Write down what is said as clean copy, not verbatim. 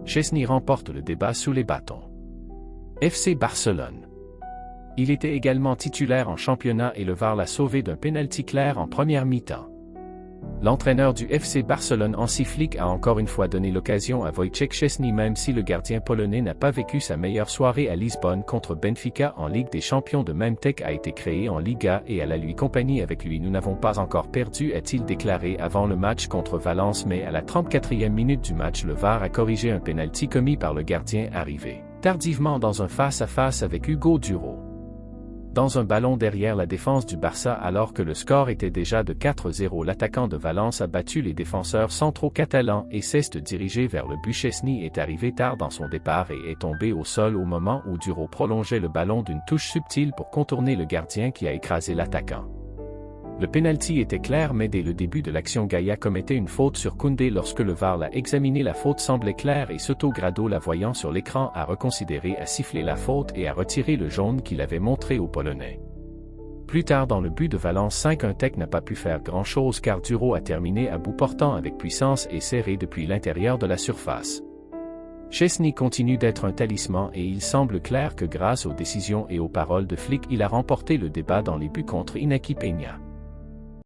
Szczęsny remporte le débat sous les bâtons. FC Barcelone. Il était également titulaire en championnat et le VAR l'a sauvé d'un pénalty clair en première mi-temps. L'entraîneur du FC Barcelone Hansi Flick a encore une fois donné l'occasion à Wojciech Szczęsny même si le gardien polonais n'a pas vécu sa meilleure soirée à Lisbonne contre Benfica en Ligue des Champions. De même tech a été créé en Liga et elle a lui compagnie avec lui. Nous n'avons pas encore perdu, a-t-il déclaré avant le match contre Valence, mais à la 34e minute du match le VAR a corrigé un pénalty commis par le gardien arrivé tardivement dans un face-à-face avec Hugo Duro. Dans un ballon derrière la défense du Barça alors que le score était déjà de 4-0, l'attaquant de Valence a battu les défenseurs centraux catalans et cesse de diriger vers le but. Szczęsny est arrivé tard dans son départ et est tombé au sol au moment où Duro prolongeait le ballon d'une touche subtile pour contourner le gardien qui a écrasé l'attaquant. Le pénalty était clair mais dès le début de l'action Gaïa commettait une faute sur Koundé. Lorsque le VAR l'a examiné, la faute semblait claire et Soto Grado, la voyant sur l'écran, a reconsidéré, a sifflé la faute et a retiré le jaune qu'il avait montré aux Polonais. Plus tard dans le but de Valence 5-1, Tech n'a pas pu faire grand-chose car Duro a terminé à bout portant avec puissance et serré depuis l'intérieur de la surface. Szczęsny continue d'être un talisman et il semble clair que grâce aux décisions et aux paroles de Flick, il a remporté le débat dans les buts contre Iñaki Peña.